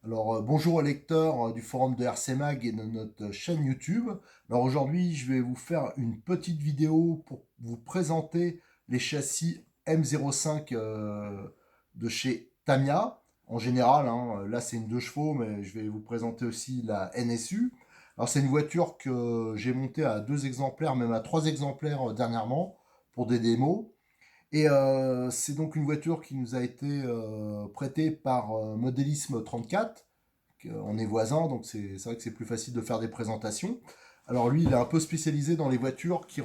Alors, bonjour aux lecteurs du forum de RC Mag et de notre chaîne YouTube. Alors aujourd'hui, je vais vous faire une petite vidéo pour vous présenter les châssis M05 de chez Tamiya. En général, hein, là c'est une 2 chevaux, mais je vais vous présenter aussi la NSU. Alors c'est une voiture que j'ai montée à 2 exemplaires, même à 3 exemplaires dernièrement pour des démos. Et c'est donc une voiture qui nous a été prêtée par Modélisme 34. On est voisins, donc c'est vrai que c'est plus facile de faire des présentations. Alors lui, il est un peu spécialisé dans les voitures qui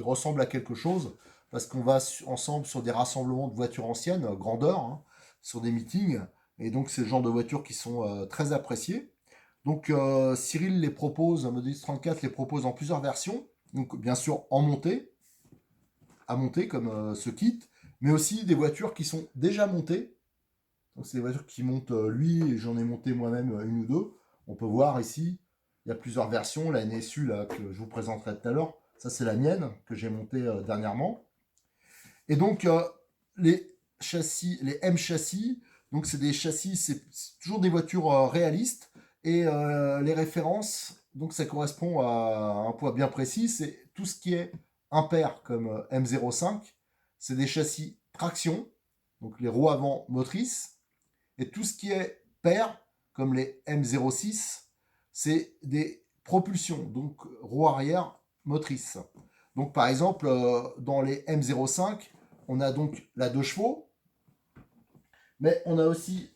ressemblent à quelque chose, parce qu'on va ensemble sur des rassemblements de voitures anciennes, grandeur, hein, sur des meetings, et donc c'est le genre de voitures qui sont très appréciées. Donc Cyril les propose, Modélisme 34 les propose en plusieurs versions, donc bien sûr en montée, à monter comme ce kit, mais aussi des voitures qui sont déjà montées. Donc c'est des voitures qui montent lui, et j'en ai monté moi-même une ou deux. On peut voir ici, il y a plusieurs versions. La NSU là, que je vous présenterai tout à l'heure, ça c'est la mienne que j'ai montée dernièrement. Et donc les châssis, les M châssis, donc c'est des châssis, c'est toujours des voitures réalistes. Et les références, donc ça correspond à un poids bien précis, c'est tout ce qui est impair comme M05, c'est des châssis traction, donc les roues avant motrices, et tout ce qui est pair, comme les M06, c'est des propulsions, donc roues arrière motrices. Donc par exemple, dans les M05, on a donc la 2 chevaux, mais on a aussi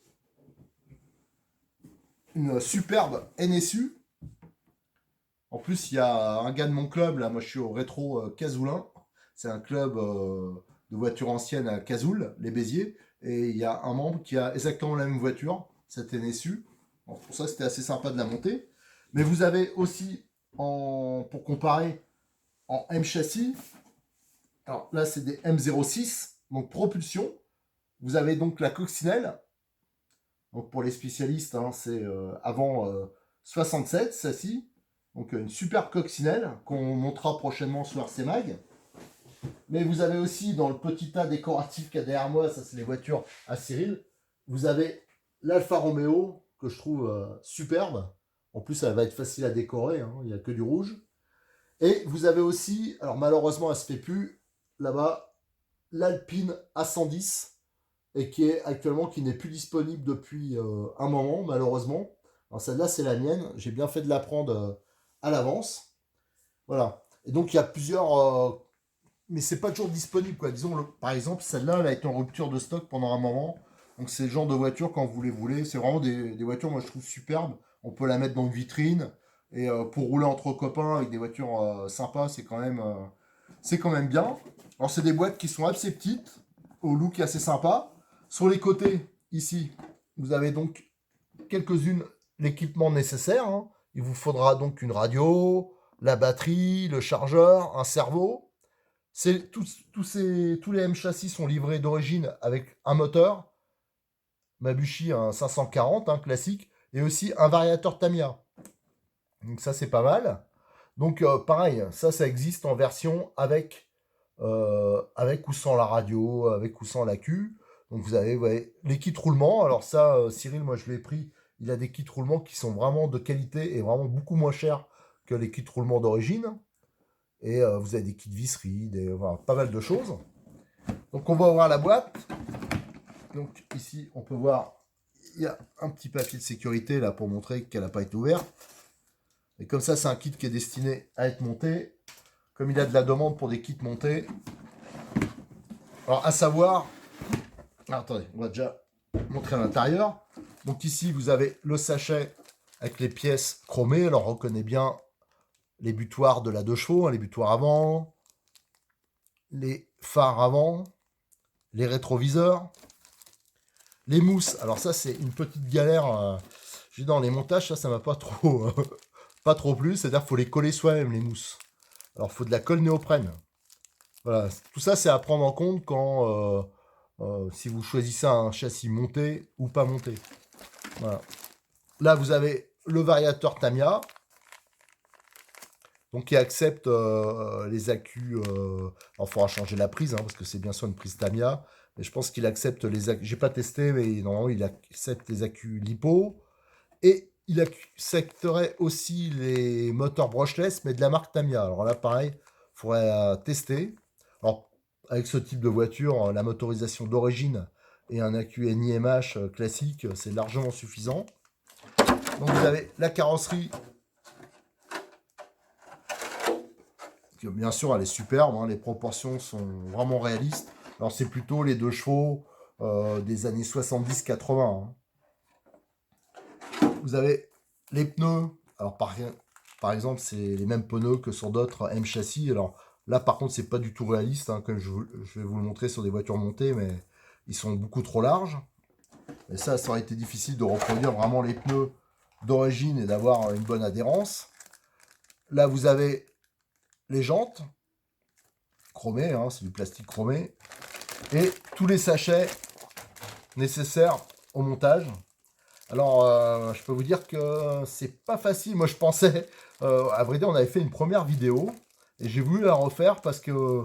une superbe NSU. En plus, il y a un gars de mon club, là, moi je suis au Rétro Cazoulin. C'est un club de voitures anciennes à Cazoul, les Béziers. Et il y a un membre qui a exactement la même voiture, cette NSU. Bon, pour ça, c'était assez sympa de la monter. Mais vous avez aussi, pour comparer, en M châssis, alors là c'est des M06, donc propulsion. Vous avez donc la coccinelle. Donc pour les spécialistes, hein, c'est avant 67, celle-ci. Donc une super coccinelle qu'on montrera prochainement sur RC Mag. Mais vous avez aussi dans le petit tas décoratif qu'il y a derrière moi, ça c'est les voitures à Cyril, vous avez l'Alfa Romeo que je trouve superbe. En plus, elle va être facile à décorer, hein, il n'y a que du rouge. Et vous avez aussi, alors malheureusement elle ne se fait plus, là-bas, l'Alpine A110, et qui n'est plus disponible depuis un moment, malheureusement. Alors celle-là, c'est la mienne. J'ai bien fait de la prendre à l'avance. Voilà. Et donc, il y a plusieurs... mais c'est pas toujours disponible, quoi. Disons, par exemple, celle-là, elle a été en rupture de stock pendant un moment. Donc, c'est le genre de voiture, quand vous les voulez. C'est vraiment des voitures, moi, je trouve superbes. On peut la mettre dans une vitrine. Et pour rouler entre copains avec des voitures sympas, c'est quand même bien. Alors, c'est des boîtes qui sont assez petites, au look assez sympa. Sur les côtés, ici, vous avez donc quelques-unes l'équipement nécessaire, hein. Il vous faudra donc une radio, la batterie, le chargeur, un servo. Tous les M châssis sont livrés d'origine avec un moteur, Mabuchi un 540, hein, classique, et aussi un variateur Tamiya. Donc ça c'est pas mal. Donc pareil, ça existe en version avec ou sans la radio, avec ou sans la Q. Donc vous avez les kits roulement. Alors ça, Cyril, moi je l'ai pris. Il a des kits roulement qui sont vraiment de qualité et vraiment beaucoup moins chers que les kits roulement d'origine. Et vous avez des kits visserie, voilà, pas mal de choses. Donc on va ouvrir la boîte. Donc ici, on peut voir, il y a un petit papier de sécurité là pour montrer qu'elle n'a pas été ouverte. Et comme ça, c'est un kit qui est destiné à être monté. Comme il a de la demande pour des kits montés. Alors, à savoir... Ah, attendez, on va déjà montrer à l'intérieur. Donc ici, vous avez le sachet avec les pièces chromées. Alors, on reconnaît bien les butoirs de la 2 chevaux, hein, les butoirs avant, les phares avant, les rétroviseurs, les mousses. Alors ça, c'est une petite galère. J'ai dans les montages, ça m'a pas trop, pas trop plu. C'est-à-dire qu'il faut les coller soi-même, les mousses. Alors, il faut de la colle néoprène. Voilà, tout ça, c'est à prendre en compte quand si vous choisissez un châssis monté ou pas monté. Voilà. Là, vous avez le variateur Tamiya, donc qui accepte les accus. Il faudra changer la prise, hein, parce que c'est bien sûr une prise Tamiya. Mais je pense qu'il accepte les accus. J'ai pas testé, mais normalement, il accepte les accus LiPo. Et il accepterait aussi les moteurs brushless, mais de la marque Tamiya. Alors là, pareil, il faudrait tester. Alors, avec ce type de voiture, la motorisation d'origine et un accu NIMH classique, c'est largement suffisant. Donc vous avez la carrosserie. Bien sûr, elle est superbe, hein, les proportions sont vraiment réalistes. Alors c'est plutôt les 2 chevaux des années 70-80. Hein. Vous avez les pneus. Alors par exemple, c'est les mêmes pneus que sur d'autres M châssis. Alors là, par contre, c'est pas du tout réaliste, hein, comme je vais vous le montrer sur des voitures montées, mais ils sont beaucoup trop larges. Et ça aurait été difficile de reproduire vraiment les pneus d'origine et d'avoir une bonne adhérence. Là, vous avez les jantes chromées, hein, c'est du plastique chromé, et tous les sachets nécessaires au montage. Alors, je peux vous dire que c'est pas facile. Moi, je pensais, à vrai dire, on avait fait une première vidéo et j'ai voulu la refaire parce que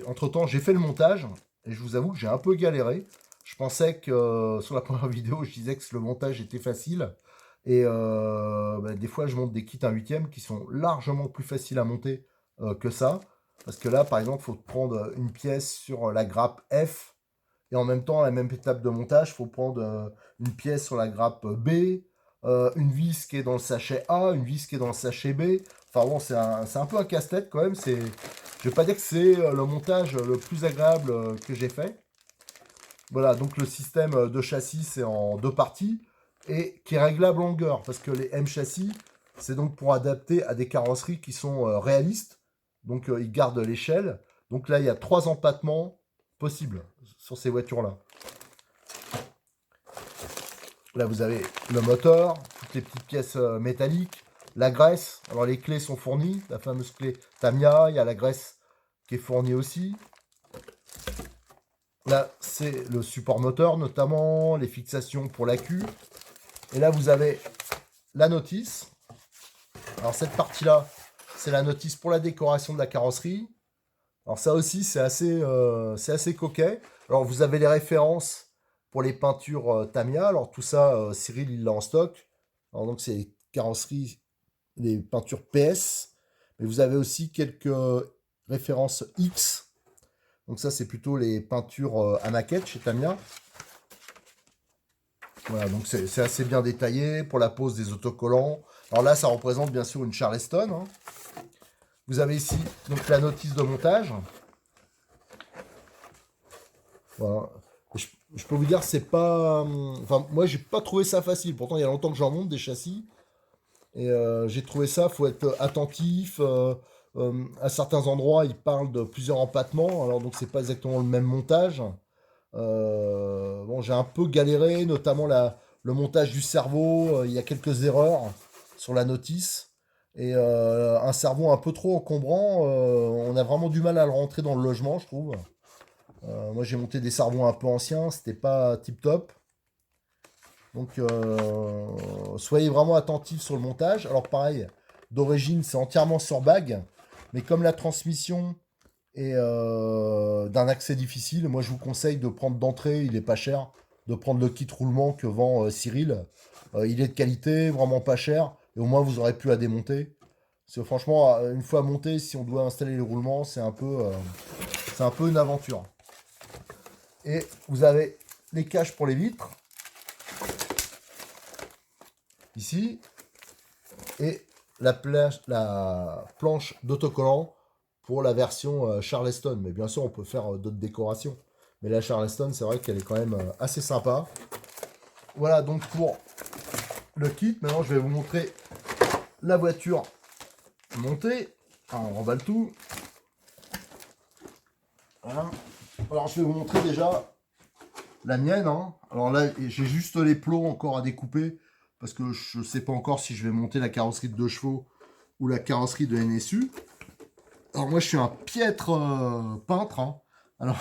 entre-temps, j'ai fait le montage et je vous avoue que j'ai un peu galéré. Je pensais que sur la première vidéo, je disais que le montage était facile. Et des fois, je monte des kits 1/8 qui sont largement plus faciles à monter que ça. Parce que là, par exemple, il faut prendre une pièce sur la grappe F. Et en même temps, à la même étape de montage, il faut prendre une pièce sur la grappe B, une vis qui est dans le sachet A, une vis qui est dans le sachet B. Enfin bon, c'est un peu un casse-tête quand même. Je ne vais pas dire que c'est le montage le plus agréable que j'ai fait. Voilà, donc le système de châssis, c'est en 2 parties et qui est réglable en longueur. Parce que les M châssis, c'est donc pour adapter à des carrosseries qui sont réalistes. Donc ils gardent l'échelle. Donc là, il y a 3 empattements possibles sur ces voitures-là. Là, vous avez le moteur, toutes les petites pièces métalliques, la graisse. Alors, les clés sont fournies, la fameuse clé Tamiya. Il y a la graisse qui est fournie aussi. Là, c'est le support moteur, notamment les fixations pour l'accu. Et là, vous avez la notice. Alors, cette partie-là, c'est la notice pour la décoration de la carrosserie. Alors, ça aussi, c'est assez coquet. Alors, vous avez les références pour les peintures Tamiya. Alors, tout ça, Cyril, il l'a en stock. Alors, donc, c'est les carrosseries, les peintures PS. Mais vous avez aussi quelques références X. Donc ça, c'est plutôt les peintures à maquette chez Tamiya. Voilà, donc c'est assez bien détaillé pour la pose des autocollants. Alors là, ça représente bien sûr une Charleston. Hein. Vous avez ici donc la notice de montage. Voilà. Je peux vous dire, c'est pas... Enfin, moi, j'ai pas trouvé ça facile. Pourtant, il y a longtemps que j'en monte des châssis. Et j'ai trouvé ça, faut être attentif. À certains endroits, ils parlent de plusieurs empattements. Alors, donc, c'est pas exactement le même montage. Bon, j'ai un peu galéré, notamment le montage du cerveau. Il y a quelques erreurs sur la notice. Et un cerveau un peu trop encombrant, on a vraiment du mal à le rentrer dans le logement, je trouve. Moi, j'ai monté des cerveaux un peu anciens, c'était pas tip top. Donc, soyez vraiment attentifs sur le montage. Alors, pareil, d'origine, c'est entièrement sur bague. Mais comme la transmission est d'un accès difficile, moi, je vous conseille de prendre d'entrée, il est pas cher, de prendre le kit roulement que vend Cyril. Il est de qualité, vraiment pas cher. Et au moins, vous aurez pu à démonter. Parce que franchement, une fois monté, si on doit installer le roulement, c'est un peu une aventure. Et vous avez les caches pour les vitres. Ici, et la planche d'autocollant pour la version Charleston. Mais bien sûr, on peut faire d'autres décorations. Mais la Charleston, c'est vrai qu'elle est quand même assez sympa. Voilà donc pour le kit. Maintenant, je vais vous montrer la voiture montée. Alors, on remballe tout. Voilà. Alors, je vais vous montrer déjà la mienne. Hein. Alors là, j'ai juste les plots encore à découper. Parce que je ne sais pas encore si je vais monter la carrosserie de 2 chevaux ou la carrosserie de NSU. Alors moi, je suis un piètre peintre. Hein. Alors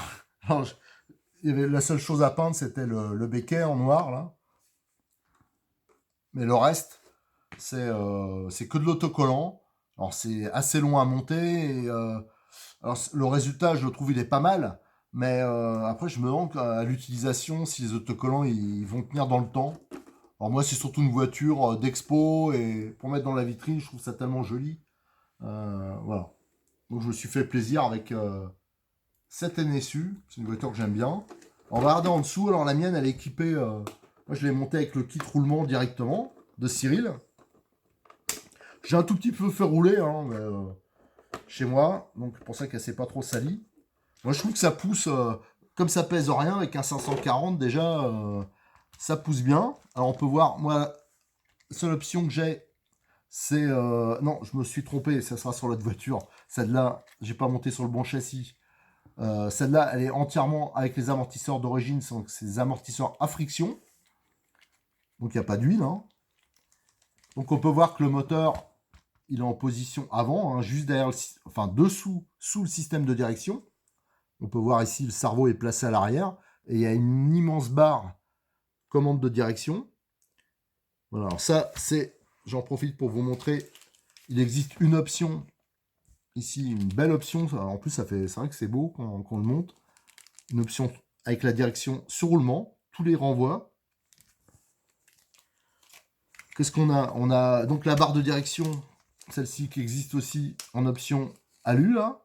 la seule chose à peindre, c'était le béquet en noir, là. Mais le reste, c'est que de l'autocollant. Alors, c'est assez long à monter. Et, alors, le résultat, je le trouve, il est pas mal. Mais après, je me demande à l'utilisation si les autocollants ils vont tenir dans le temps. Alors, moi, c'est surtout une voiture d'expo. Et pour mettre dans la vitrine, je trouve ça tellement joli. Voilà. Donc, je me suis fait plaisir avec cette NSU. C'est une voiture que j'aime bien. On va regarder en dessous. Alors, la mienne, elle est équipée. Moi, je l'ai montée avec le kit roulement directement de Cyril. J'ai un tout petit peu fait rouler hein, mais, chez moi, donc c'est pour ça qu'elle s'est pas trop salie. Moi je trouve que ça pousse, comme ça pèse rien, avec un 540 déjà, ça pousse bien. Alors on peut voir, moi, la seule option que j'ai, c'est... non, je me suis trompé, ça sera sur l'autre voiture. Celle-là, j'ai pas monté sur le bon châssis. Celle-là, elle est entièrement avec les amortisseurs d'origine, c'est des amortisseurs à friction. Donc il n'y a pas d'huile. Hein. Donc on peut voir que le moteur, il est en position avant, hein, juste derrière, enfin dessous, sous le système de direction. On peut voir ici, le cerveau est placé à l'arrière. Et il y a une immense barre commande de direction. Voilà, alors ça, c'est, j'en profite pour vous montrer, il existe une option, ici, une belle option. Alors, en plus, c'est vrai que c'est beau quand on le monte. Une option avec la direction sur roulement, tous les renvois. Qu'est-ce qu'on a? On a donc la barre de direction, celle-ci qui existe aussi en option alu, là.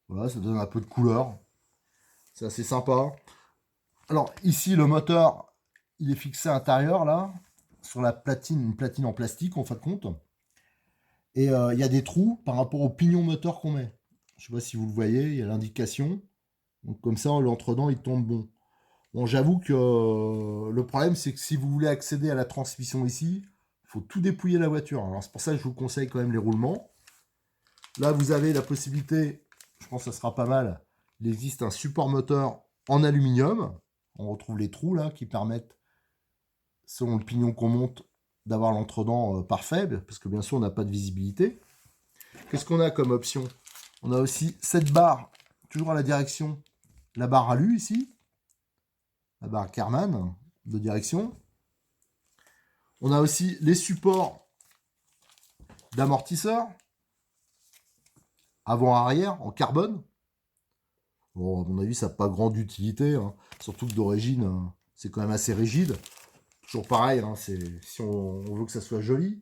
Voilà, ça donne un peu de couleur. C'est assez sympa. Alors, ici, le moteur, il est fixé à l'intérieur, là, sur la platine, une platine en plastique, en fin de compte. Et il y a des trous par rapport au pignon moteur qu'on met. Je ne sais pas si vous le voyez, il y a l'indication. Donc, comme ça, l'entre-dents, il tombe bon. Bon, j'avoue que le problème, c'est que si vous voulez accéder à la transmission ici, il faut tout dépouiller la voiture. Alors, c'est pour ça que je vous conseille quand même les roulements. Là, vous avez la possibilité, je pense que ça sera pas mal, il existe un support moteur en aluminium. On retrouve les trous là qui permettent, selon le pignon qu'on monte, d'avoir l'entre-dents parfait, parce que bien sûr, on n'a pas de visibilité. Qu'est-ce qu'on a comme option? On a aussi cette barre, toujours à la direction, la barre alu ici, la barre Karmann de direction. On a aussi les supports d'amortisseurs, avant-arrière, en carbone. Bon, à mon avis, ça n'a pas grande utilité, hein. Surtout que d'origine, c'est quand même assez rigide. Toujours pareil, hein, si on veut que ça soit joli.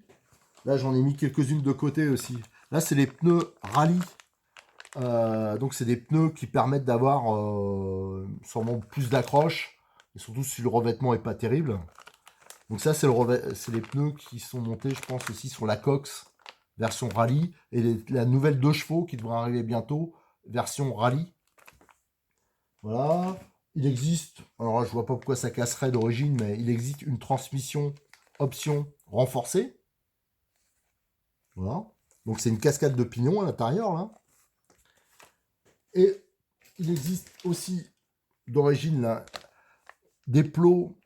Là, j'en ai mis quelques-unes de côté aussi. Là, c'est les pneus rallye. Donc, c'est des pneus qui permettent d'avoir sûrement plus d'accroche. Et surtout si le revêtement n'est pas terrible. Donc ça, c'est les pneus qui sont montés, je pense, aussi sur la Cox, version rallye. Et la nouvelle 2 chevaux qui devrait arriver bientôt, version rallye. Voilà. Il existe, alors là, je vois pas pourquoi ça casserait d'origine, mais il existe une transmission option renforcée. Voilà. Donc c'est une cascade de pignons à l'intérieur là. Et il existe aussi d'origine là des plots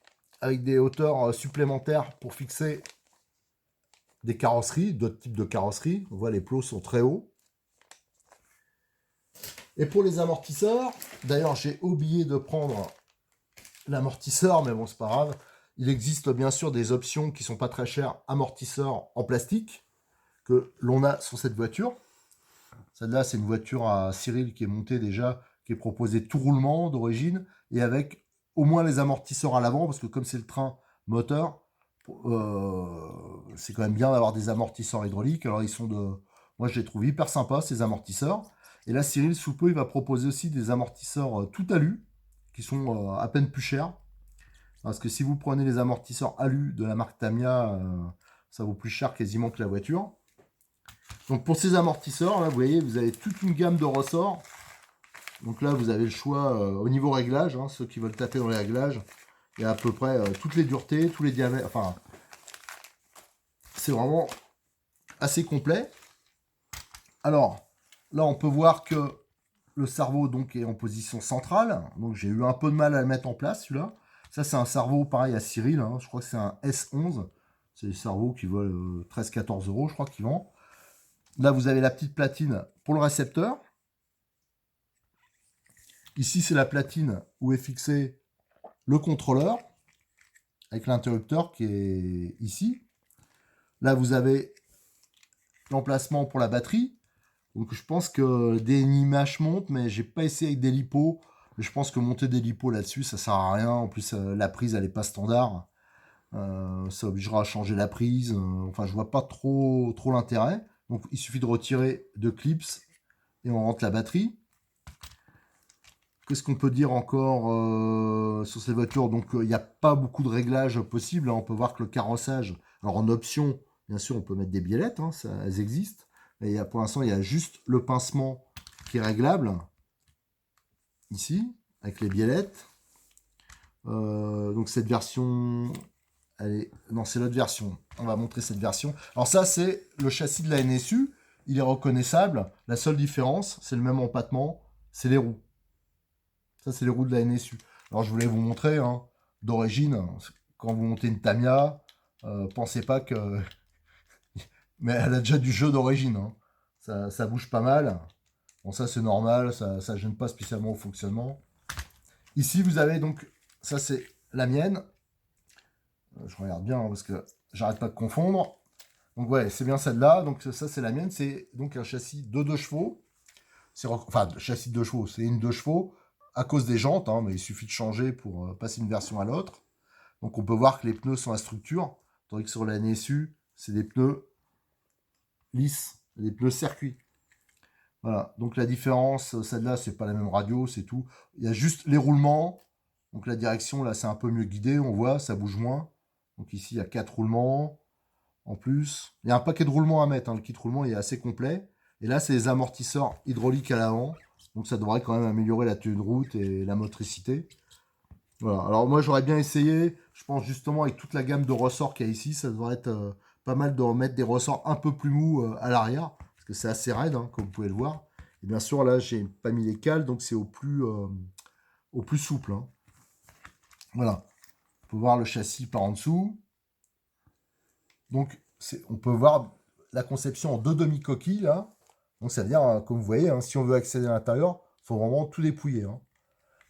avec des hauteurs supplémentaires pour fixer des carrosseries, d'autres types de carrosseries. On voit les plots sont très hauts. Et pour les amortisseurs, d'ailleurs j'ai oublié de prendre l'amortisseur, mais bon c'est pas grave. Il existe bien sûr des options qui sont pas très chères, amortisseurs en plastique, que l'on a sur cette voiture. Celle-là, c'est une voiture à Cyril qui est montée déjà, qui est proposée tout roulement d'origine, et avec au moins les amortisseurs à l'avant, parce que comme c'est le train moteur, c'est quand même bien d'avoir des amortisseurs hydrauliques. Alors ils sont de... Moi je les trouve hyper sympas, ces amortisseurs. Et là, Cyril, sous peu, il va proposer aussi des amortisseurs tout alu, qui sont à peine plus chers. Parce que si vous prenez les amortisseurs alu de la marque Tamiya, ça vaut plus cher quasiment que la voiture. Donc pour ces amortisseurs, là, vous voyez, vous avez toute une gamme de ressorts. Donc là, vous avez le choix au niveau réglage. Hein, ceux qui veulent taper dans les réglages, il y a à peu près toutes les duretés, tous les diamètres. Enfin, c'est vraiment assez complet. Alors, là, on peut voir que le cerveau donc, est en position centrale. Donc j'ai eu un peu de mal à le mettre en place, celui-là. Ça, c'est un cerveau pareil à Cyril. Hein, je crois que c'est un S11. C'est des cerveaux qui valent 13-14 euros, je crois qu'ils vendent. Là, vous avez la petite platine pour le récepteur. Ici, c'est la platine où est fixé le contrôleur, avec l'interrupteur qui est ici. Là, vous avez l'emplacement pour la batterie. Donc, je pense que des images montent, mais j'ai pas essayé avec des lipos. Je pense que monter des lipos là-dessus, ça sert à rien. En plus, la prise, elle est pas standard. Ça obligera à changer la prise. Enfin, je vois pas trop l'intérêt. Donc, il suffit de retirer deux clips et on rentre la batterie. Qu'est-ce qu'on peut dire encore sur cette voiture? Donc, il n'y a pas beaucoup de réglages possibles. Hein. On peut voir que le carrossage, alors en option, bien sûr, on peut mettre des biellettes, hein, elles existent. Mais pour l'instant, il y a juste le pincement qui est réglable, ici, avec les biellettes. Donc, cette version, non, c'est l'autre version. On va montrer cette version. Alors, ça, c'est le châssis de la NSU. Il est reconnaissable. La seule différence, c'est le même empattement, c'est les roues. Ça, c'est les roues de la NSU. Alors, je voulais vous montrer, hein, d'origine, quand vous montez une Tamiya, pensez pas que... Mais elle a déjà du jeu d'origine. Hein. Ça bouge pas mal. Bon, ça, c'est normal. Ça ne gêne pas spécialement au fonctionnement. Ici, vous avez donc... Ça, c'est la mienne. Je regarde bien, hein, parce que j'arrête pas de confondre. Donc, ouais, c'est bien celle-là. Donc, ça, c'est la mienne. C'est donc un châssis de 2 chevaux. Enfin, châssis de 2 chevaux. C'est une 2 chevaux à cause des jantes, hein, mais il suffit de changer pour passer une version à l'autre. Donc on peut voir que les pneus sont à structure, tandis que sur la NSU, c'est des pneus lisses, des pneus circuit. Voilà, donc la différence, celle-là, c'est pas la même radio, c'est tout. Il y a juste les roulements, donc la direction, là, c'est un peu mieux guidé, on voit, ça bouge moins. Donc ici, il y a 4 roulements en plus. Il y a un paquet de roulements à mettre, hein. Le kit roulement est assez complet. Et là, c'est les amortisseurs hydrauliques à l'avant. Donc ça devrait quand même améliorer la tenue de route et la motricité. Voilà. Alors moi j'aurais bien essayé, je pense justement avec toute la gamme de ressorts qu'il y a ici, ça devrait être pas mal de remettre des ressorts un peu plus mous à l'arrière, parce que c'est assez raide, hein, comme vous pouvez le voir. Et bien sûr là j'ai pas mis les cales, donc c'est au plus souple. Hein. Voilà. On peut voir le châssis par en dessous. Donc on peut voir la conception en 2 demi-coquilles là. Donc ça veut dire, comme vous voyez, hein, si on veut accéder à l'intérieur, il faut vraiment tout dépouiller. Hein.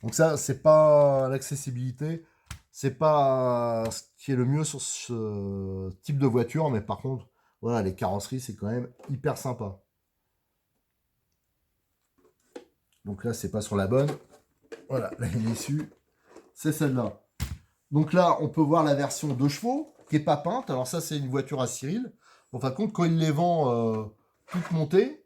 Donc ça, c'est pas l'accessibilité, c'est pas ce qui est le mieux sur ce type de voiture, mais par contre, voilà, les carrosseries, c'est quand même hyper sympa. Donc là, c'est pas sur la bonne. Voilà, la NSU, c'est celle-là. Donc là, on peut voir la version 2 chevaux, qui est pas peinte. Alors ça, c'est une voiture à Cyril. En fin de compte, quand il les vend toutes montées,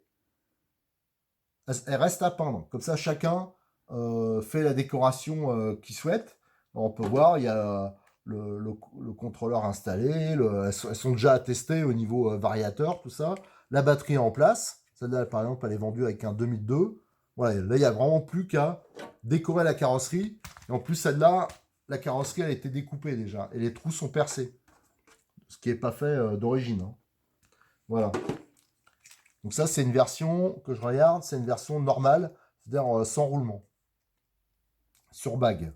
elles restent à peindre. Comme ça, chacun fait la décoration qu'il souhaite. On peut voir, il y a le contrôleur installé, elles sont déjà attestées au niveau variateur, tout ça. La batterie est en place. Celle-là, par exemple, elle est vendue avec un 2002. Voilà, là, il n'y a vraiment plus qu'à décorer la carrosserie. Et en plus, celle-là, la carrosserie, elle a été découpée déjà. Et les trous sont percés. Ce qui n'est pas fait d'origine. Hein. Voilà. Donc ça, c'est une version que je regarde, c'est une version normale, c'est-à-dire sans roulement, sur bague.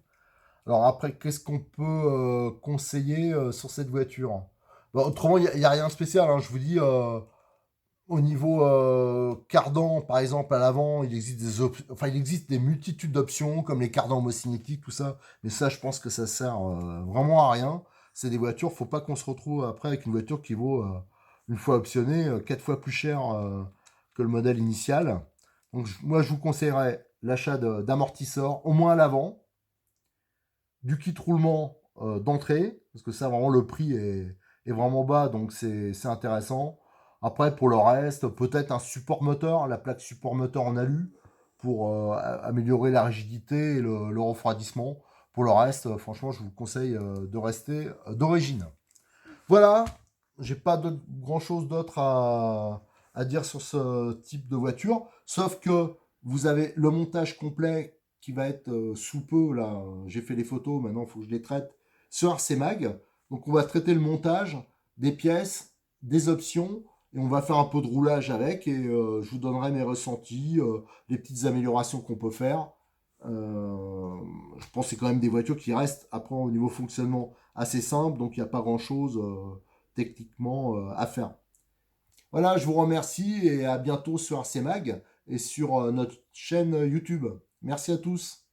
Alors après, qu'est-ce qu'on peut conseiller sur cette voiture? Bon, autrement, il n'y a rien de spécial. Hein. Je vous dis, au niveau cardan, par exemple, à l'avant, il existe des multitudes d'options, comme les cardans homocinétiques, tout ça. Mais ça, je pense que ça sert vraiment à rien. C'est des voitures, faut pas qu'on se retrouve après avec une voiture qui vaut, une fois optionnée, 4 fois plus cher que le modèle initial. Donc moi, je vous conseillerais l'achat d'amortisseurs, au moins à l'avant, du kit roulement d'entrée, parce que ça, vraiment, le prix est vraiment bas, donc c'est intéressant. Après, pour le reste, peut-être un support moteur, la plaque support moteur en alu, pour améliorer la rigidité et le refroidissement. Pour le reste, franchement, je vous conseille de rester d'origine. Voilà, j'ai pas grand-chose d'autre à dire sur ce type de voiture, sauf que vous avez le montage complet qui va être sous peu, là, j'ai fait les photos, maintenant il faut que je les traite, sur RCMag. Donc on va traiter le montage, des pièces, des options, et on va faire un peu de roulage avec, et je vous donnerai mes ressentis, les petites améliorations qu'on peut faire. Je pense que c'est quand même des voitures qui restent, après au niveau fonctionnement, assez simples, donc il n'y a pas grand-chose techniquement à faire. Voilà, je vous remercie et à bientôt sur RCMag et sur notre chaîne YouTube. Merci à tous.